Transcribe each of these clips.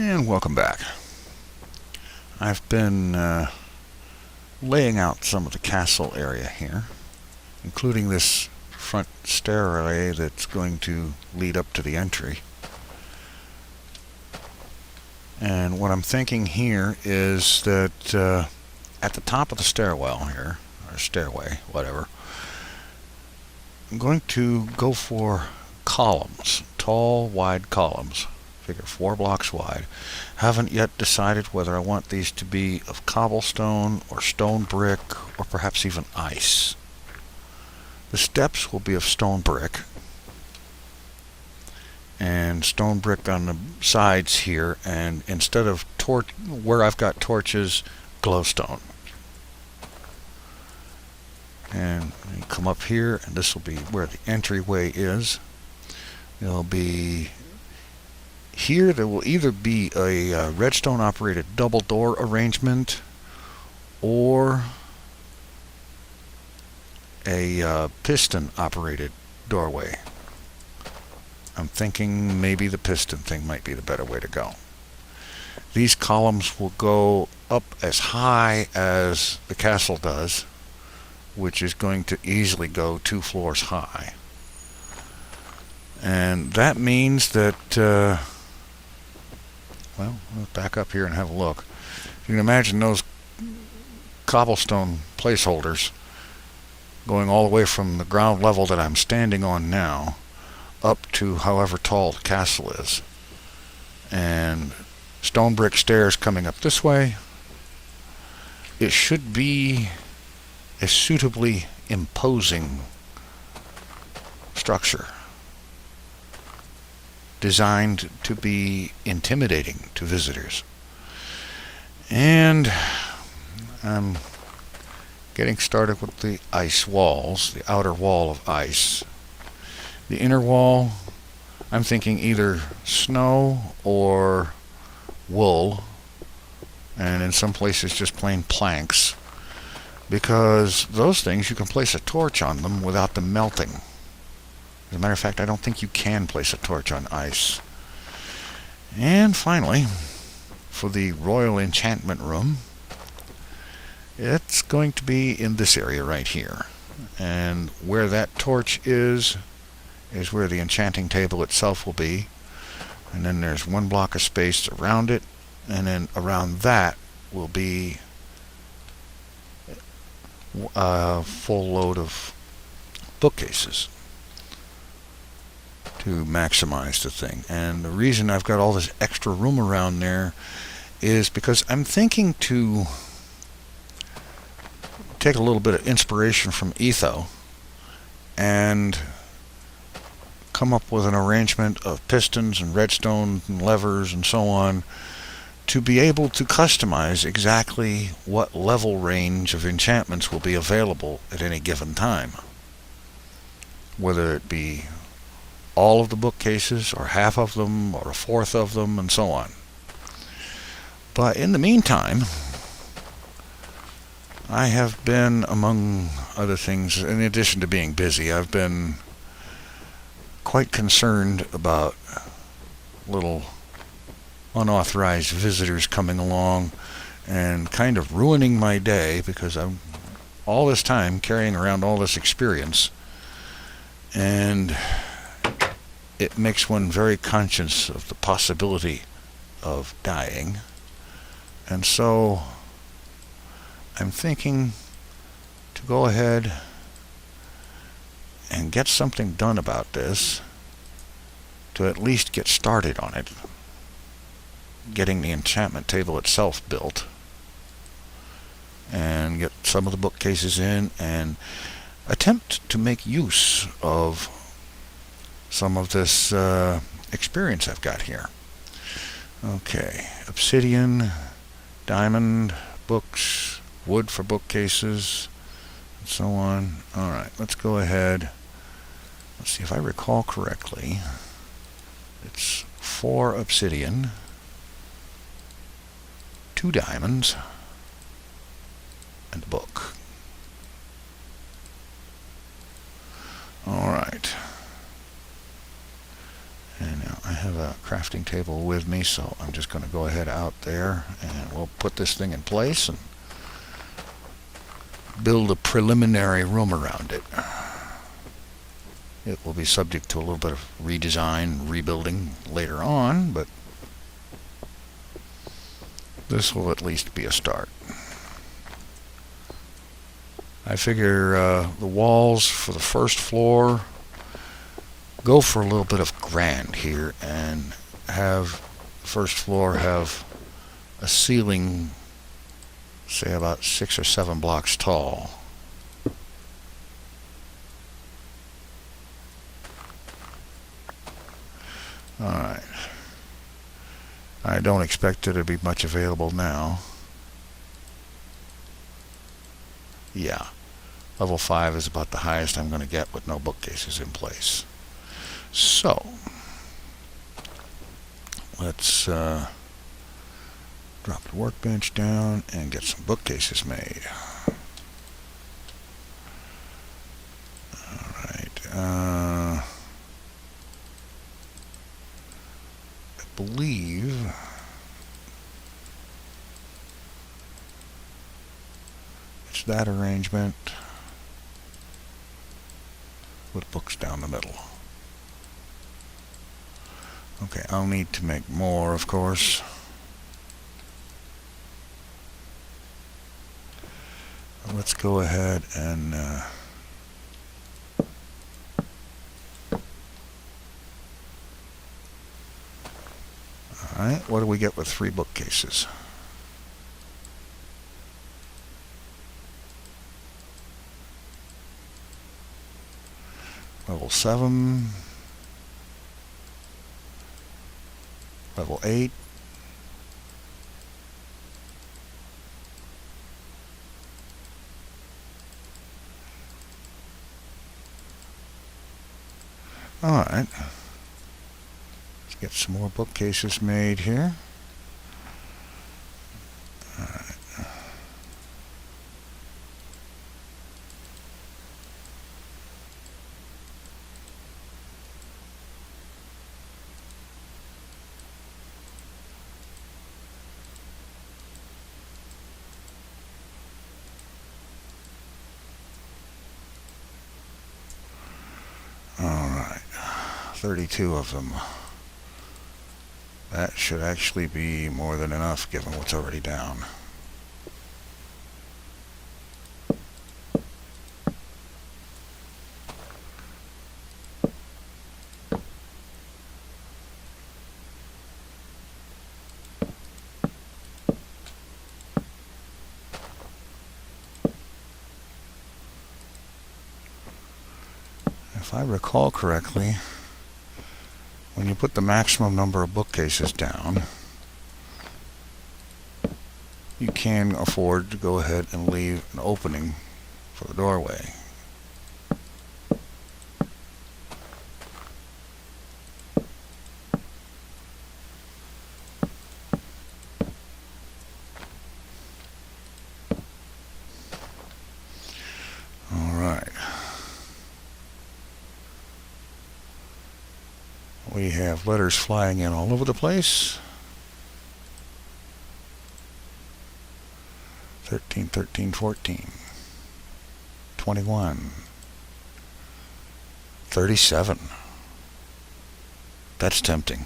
And welcome back. I've been laying out some of the castle area here, including this front stairway that's going to lead up to the entry. And what I'm thinking here is that at the top of the stairwell here, or stairway, whatever, I'm going to go for columns, tall, wide columns. Figure 4 blocks wide. Haven't yet decided whether I want these to be of cobblestone or stone brick or perhaps even ice. The steps will be of stone brick, and stone brick on the sides here, and instead of where I've got torches, glowstone. And you come up here, and this will be where the entryway is. There'll be here, there will either be a redstone operated double door arrangement or a piston operated doorway. I'm thinking maybe the piston thing might be the better way to go. These columns will go up as high as the castle does, which is going to easily go 2 floors high. And that means that well, let's back up here and have a look. You can imagine those cobblestone placeholders going all the way from the ground level that I'm standing on now up to however tall the castle is. And stone brick stairs coming up this way. It should be a suitably imposing structure, designed to be intimidating to visitors. And I'm getting started with the ice walls, the outer wall of ice. The inner wall, I'm thinking either snow or wool, and in some places just plain planks, because those things you can place a torch on them without them melting. As a matter of fact, I don't think you can place a torch on ice. And finally, for the Royal Enchantment Room, it's going to be in this area right here. And where that torch is where the enchanting table itself will be. And then there's 1 block of space around it, and then around that will be a full load of bookcases to maximize the thing. And the reason I've got all this extra room around there is because I'm thinking to take a little bit of inspiration from Etho and come up with an arrangement of pistons and redstone and levers and so on to be able to customize exactly what level range of enchantments will be available at any given time, whether it be all of the bookcases, or half of them, or a fourth of them, and so on. But in the meantime, I have been, among other things, in addition to being busy, I've been quite concerned about little unauthorized visitors coming along and kind of ruining my day, because I'm all this time carrying around all this experience, and it makes one very conscious of the possibility of dying. And so I'm thinking to go ahead and get something done about this, to at least get started on it, getting the enchantment table itself built, and get some of the bookcases in, and attempt to make use of some of this experience I've got here. Okay, obsidian, diamond, books, wood for bookcases, and so on. Alright, let's go ahead. Let's see if I recall correctly. It's 4 obsidian, 2 diamonds, and a book. Alright. And now I have a crafting table with me, so I'm just going to go ahead out there and we'll put this thing in place and build a preliminary room around it. It will be subject to a little bit of redesign, rebuilding later on, but this will at least be a start. I figure the walls for the first floor go for a little bit of grand here and have the first floor have a ceiling, say about 6 or 7 blocks tall. Alright. I don't expect there to be much available now. Yeah. Level 5 is about the highest I'm going to get with no bookcases in place. So, let's drop the workbench down and get some bookcases made. Alright. I believe it's that arrangement with books down the middle. Okay, I'll need to make more, of course. Let's go ahead and alright, what do we get with 3 bookcases? Level 7, level 8, alright, let's get some more bookcases made here. Alright. Alright, 32 of them. That should actually be more than enough given what's already down. If I recall correctly, when you put the maximum number of bookcases down, you can afford to go ahead and leave an opening for the doorway. We have letters flying in all over the place. 13, 13, 14, 21, 37. That's tempting.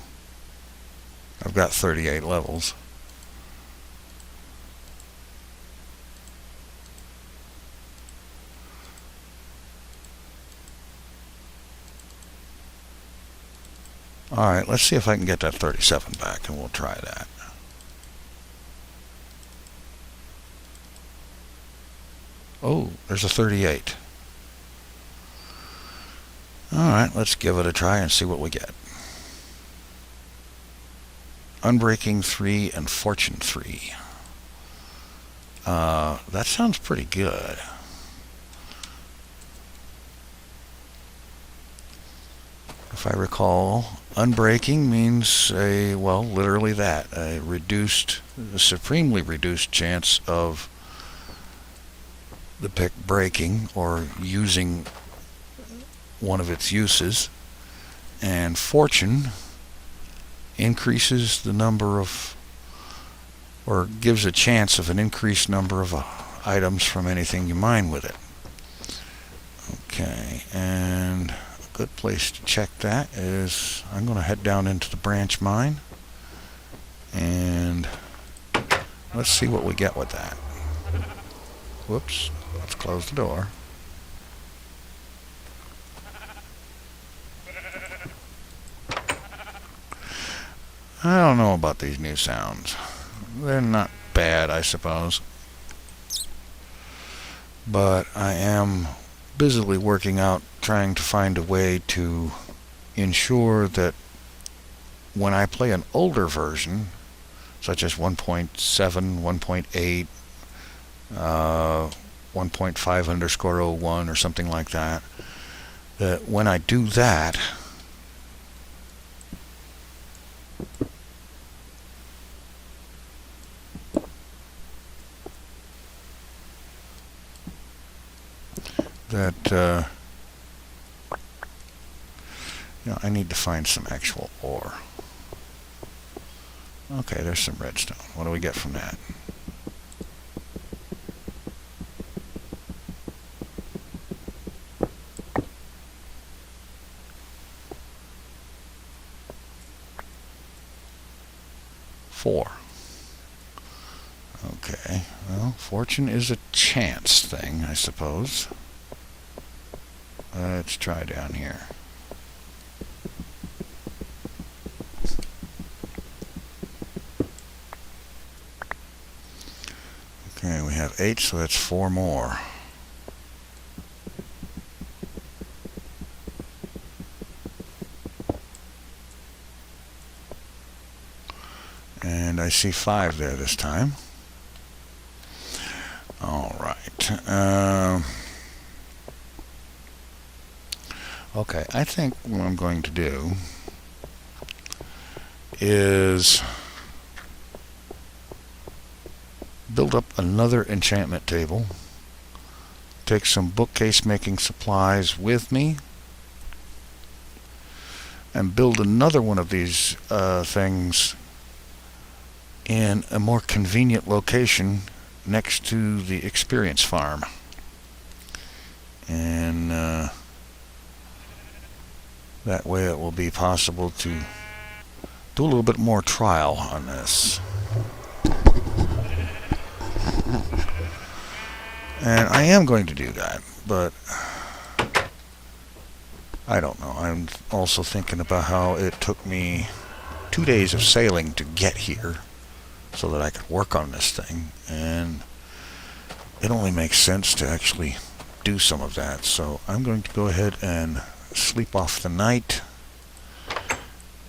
I've got 38 levels. Alright, let's see if I can get that 37 back, and we'll try that. Oh, there's a 38. Alright, let's give it a try and see what we get. Unbreaking 3 and Fortune 3. That sounds pretty good. If I recall, unbreaking means literally that, a supremely reduced chance of the pick breaking or using one of its uses. And fortune increases the number of, or gives a chance of an increased number of items from anything you mine with it. Okay, and a good place to check that is I'm going to head down into the branch mine, and let's see what we get with that. Whoops, let's close the door. I don't know about these new sounds. They're not bad, I suppose. But I am busily working out, trying to find a way to ensure that when I play an older version, such as 1.7, 1.8, 1.5_01 or something like that, that when I do that, I need to find some actual ore. Okay, there's some redstone. What do we get from that? Four. Okay, well, fortune is a chance thing, I suppose. Let's try down here. Okay, we have 8, so that's 4 more. And I see 5 there this time. All right. Okay, I think what I'm going to do is build up another enchantment table, take some bookcase making supplies with me, and build another one of these things in a more convenient location next to the experience farm. And that way it will be possible to do a little bit more trial on this. And I am going to do that, but I don't know. I'm also thinking about how it took me 2 days of sailing to get here so that I could work on this thing, and it only makes sense to actually do some of that. So I'm going to go ahead and sleep off the night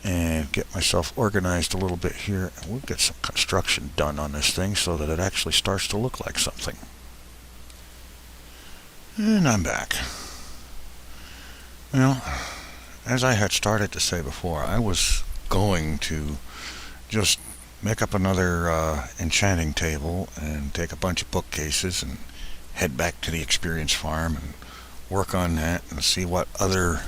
and get myself organized a little bit here, and we'll get some construction done on this thing so that it actually starts to look like something. And I'm back. Well, as I had started to say before, I was going to just make up another enchanting table and take a bunch of bookcases and head back to the experience farm and work on that and see what other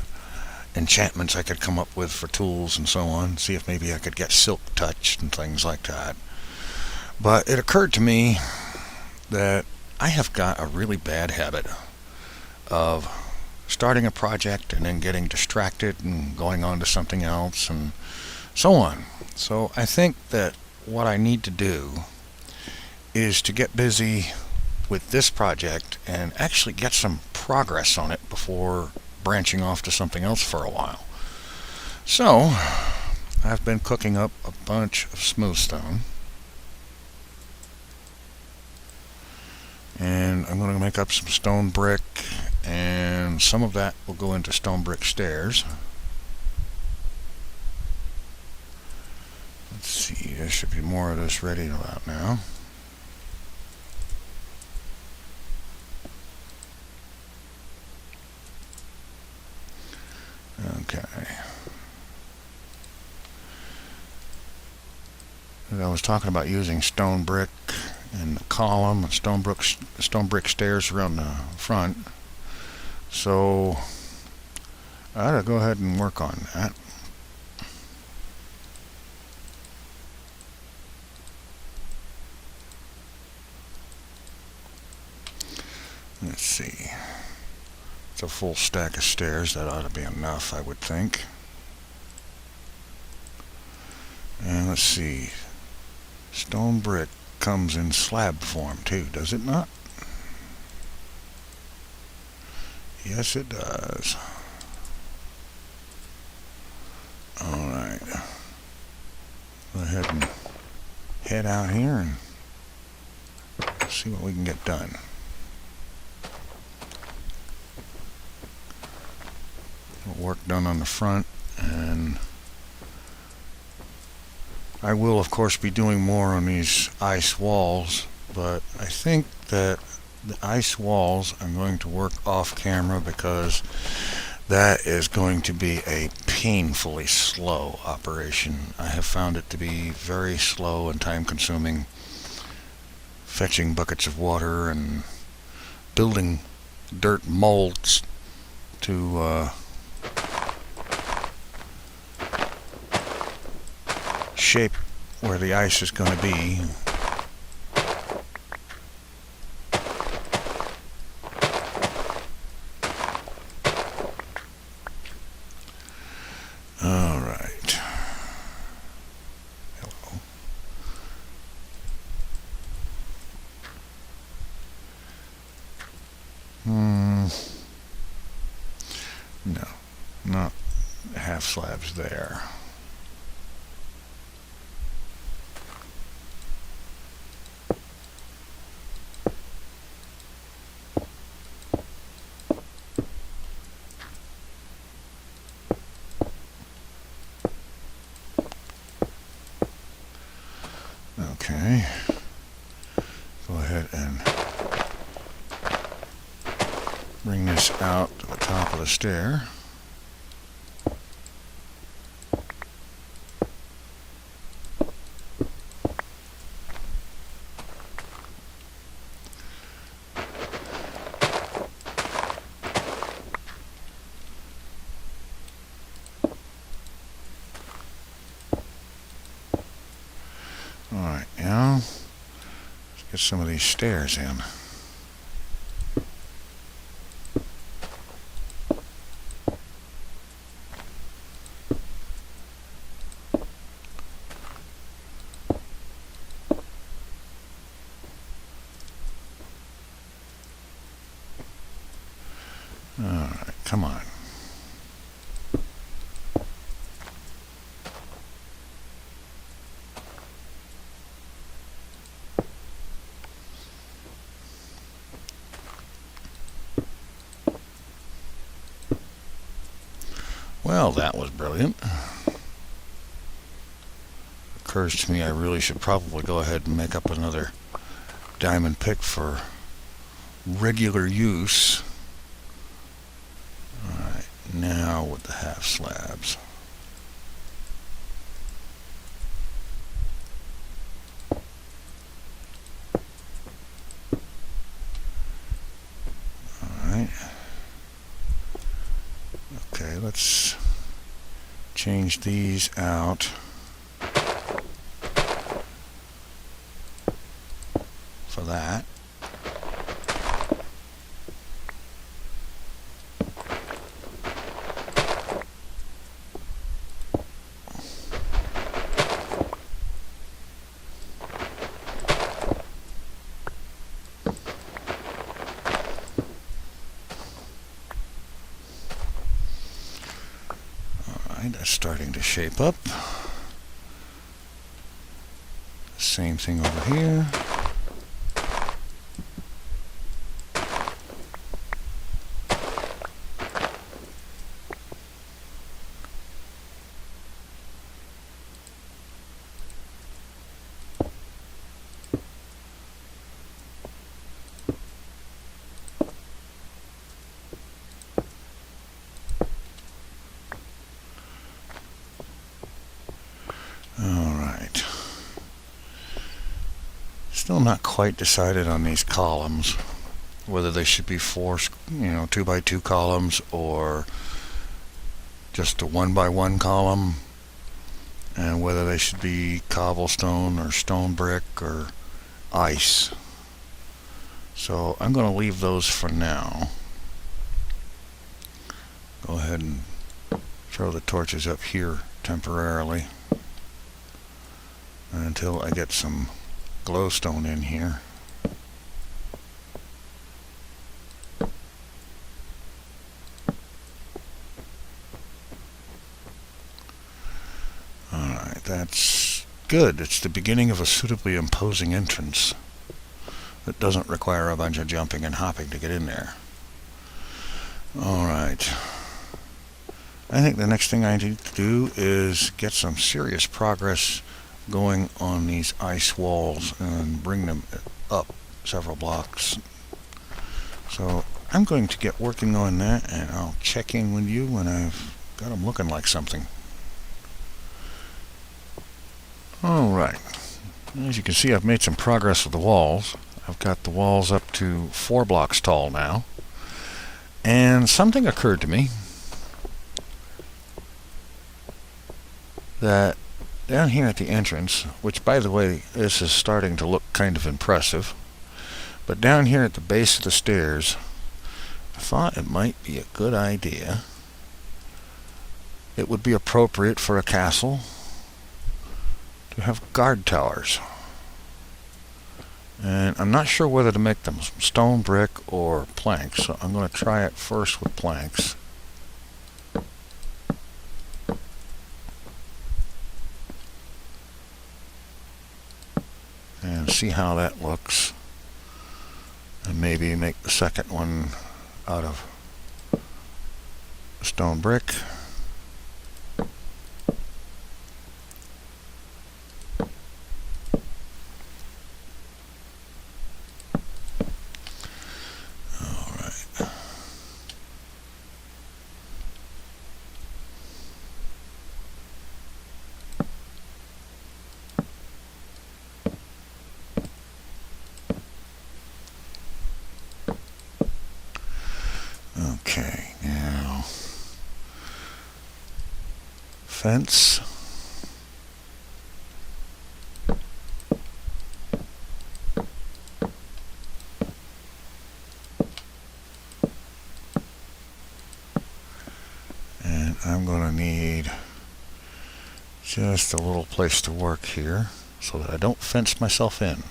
enchantments I could come up with for tools and so on, see if maybe I could get silk touch and things like that. But it occurred to me that I have got a really bad habit of starting a project and then getting distracted and going on to something else and so on. So I think that what I need to do is to get busy with this project and actually get some progress on it before branching off to something else for a while. So I've been cooking up a bunch of smooth stone, and I'm going to make up some stone brick, and some of that will go into stone brick stairs. Let's see, there should be more of this ready about now. Okay. And I was talking about using stone brick in the column and stone brick stairs around the front. So I ought to go ahead and work on that. Let's see. It's a full stack of stairs. That ought to be enough, I would think. And let's see. Stone brick comes in slab form too, does it not? Yes, it does. Alright. Go ahead and head out here and see what we can get done. Work done on the front, and I will of course be doing more on these ice walls, but I think that the ice walls I'm going to work off camera because that is going to be a painfully slow operation. I have found it to be very slow and time consuming, fetching buckets of water and building dirt molds to shape where the ice is going to be. All right. Hello. No, not half slabs there. Okay, go ahead and bring this out to the top of the stair. Alright, now let's get some of these stairs in. Alright, come on. Well, that was brilliant. Occurs to me I really should probably go ahead and make up another diamond pick for regular use. Alright, now with the half slabs. Alright. Okay, let's change these out for that. That's starting to shape up. Same thing over here. Alright. Still not quite decided on these columns, whether they should be 2x2 columns or just a 1x1 column, and whether they should be cobblestone or stone brick or ice. So I'm going to leave those for now. Go ahead and throw the torches up here temporarily until I get some glowstone in here. Alright, that's good. It's the beginning of a suitably imposing entrance that doesn't require a bunch of jumping and hopping to get in there. Alright. I think the next thing I need to do is get some serious progress going on these ice walls and bring them up several blocks. So I'm going to get working on that, and I'll check in with you when I've got them looking like something. Alright, as you can see, I've made some progress with the walls. I've got the walls up to 4 blocks tall now, and something occurred to me that down here at the entrance, which by the way, this is starting to look kind of impressive, but down here at the base of the stairs, I thought it might be a good idea. It would be appropriate for a castle to have guard towers. And I'm not sure whether to make them stone, brick, or planks, so I'm going to try it first with planks. And see how that looks. And maybe make the second one out of stone brick. Okay, now fence. And I'm going to need just a little place to work here so that I don't fence myself in.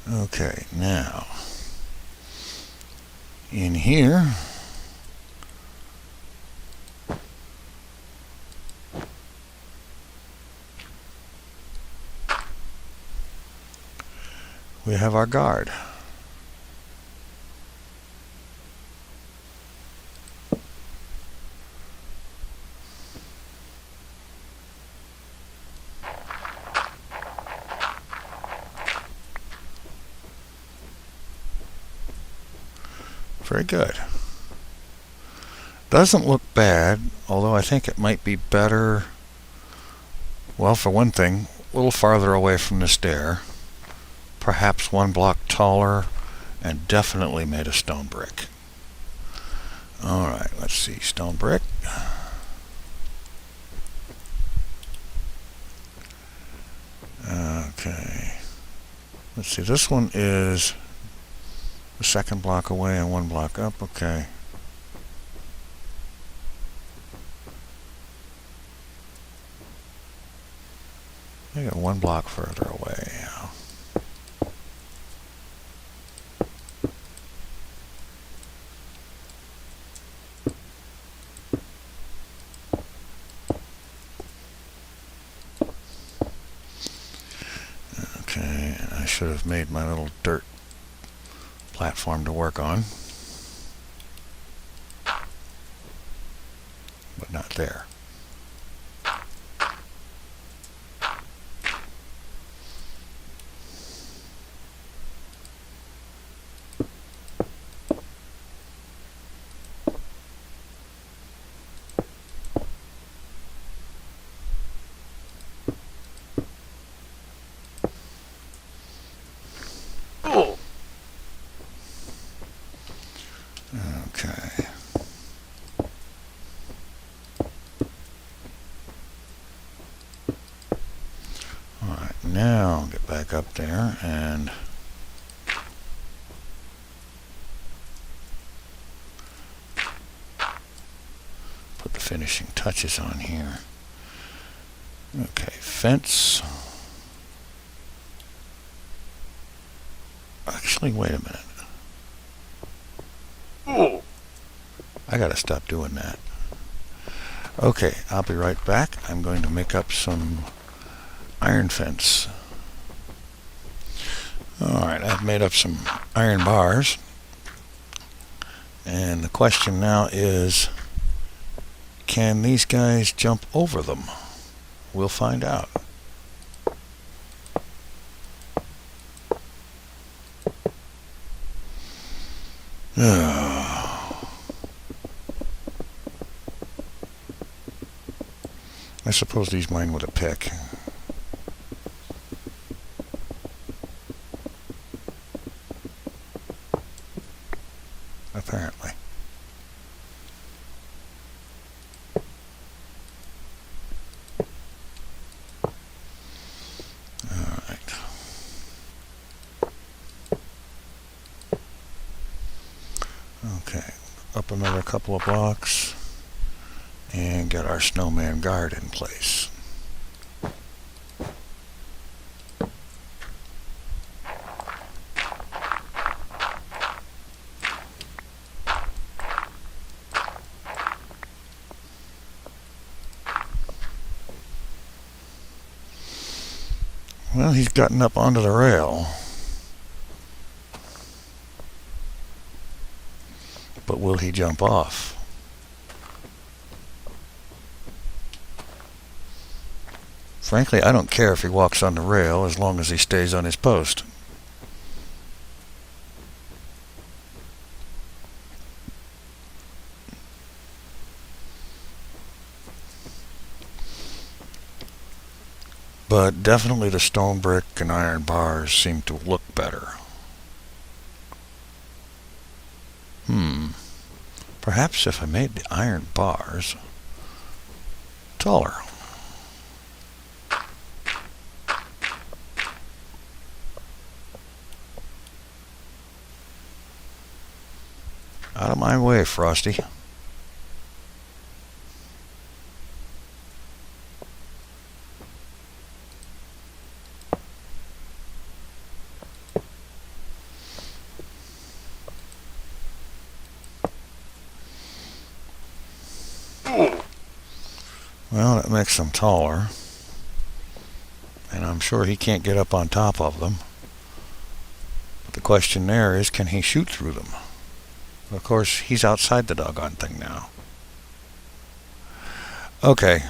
Okay, now in here we have our guard. Very good. Doesn't look bad, although I think it might be better, well, for one thing, a little farther away from the stair, perhaps 1 block taller, and definitely made of stone brick. Alright, let's see, stone brick. Okay, let's see, this one is the second block away and 1 block up. Okay. I got 1 block further away. Okay, and I should have made my little dirt platform to work on, but not there. Okay. back up there and put the finishing touches on here. Okay, fence. Actually, wait a minute. Oh, I gotta stop doing that. Okay, I'll be right back. I'm going to make up some iron fence. Alright, I've made up some iron bars. And the question now is, can these guys jump over them? We'll find out. I suppose these mine with a pick. Apparently. Alright. Okay. Up another couple of blocks and get our snowman guard in place. Well, he's gotten up onto the rail. But will he jump off? Frankly, I don't care if he walks on the rail as long as he stays on his post. But definitely the stone brick and iron bars seem to look better. Perhaps if I made the iron bars taller. Out of my way, Frosty. Well, that makes them taller. And I'm sure he can't get up on top of them. But the question there is, can he shoot through them? Of course, he's outside the doggone thing now. Okay.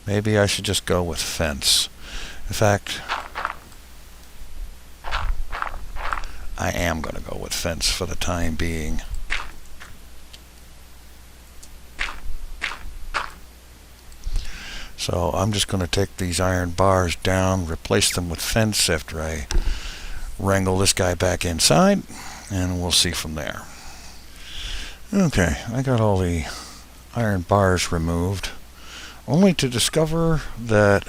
Maybe I should just go with fence. In fact, I am going to go with fence for the time being. So I'm just going to take these iron bars down, replace them with fence after I wrangle this guy back inside, and we'll see from there. Okay, I got all the iron bars removed, only to discover that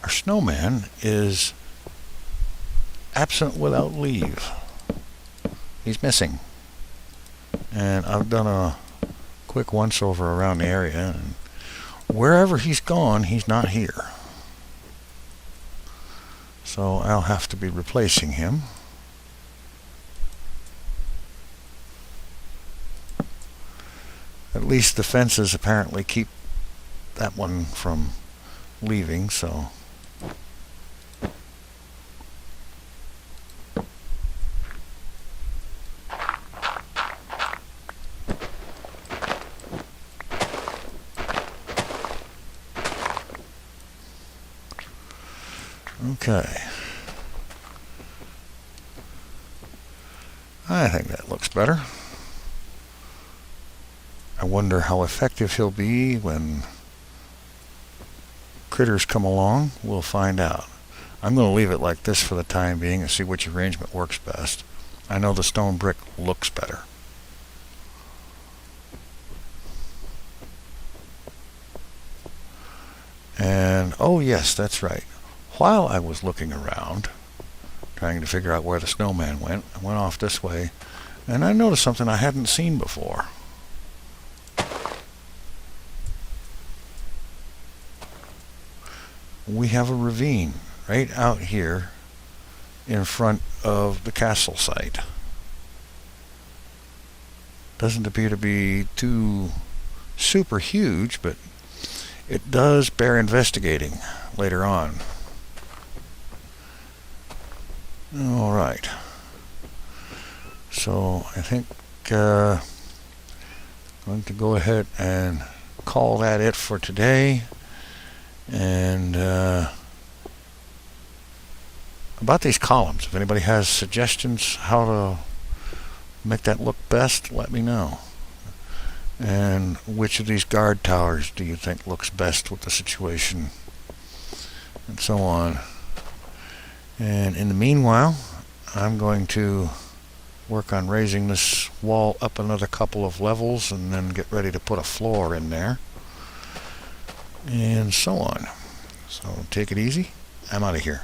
our snowman is absent without leave. He's missing. And I've done a quick once-over around the area, and wherever he's gone, he's not here. So I'll have to be replacing him. At least the fences apparently keep that one from leaving, so okay. I think that looks better. I wonder how effective he'll be when critters come along. We'll find out. I'm going to leave it like this for the time being and see which arrangement works best. I know the stone brick looks better. And, oh yes, that's right. while I was looking around, trying to figure out where the snowman went, I went off this way, and I noticed something I hadn't seen before. We have a ravine right out here in front of the castle site. Doesn't appear to be too super huge, but it does bear investigating later on. Alright. So I think I'm going to go ahead and call that it for today. And about these columns, if anybody has suggestions how to make that look best, let me know. And which of these guard towers do you think looks best with the situation, and so on. And in the meanwhile, I'm going to work on raising this wall up another couple of levels and then get ready to put a floor in there, and so on. So take it easy. I'm out of here.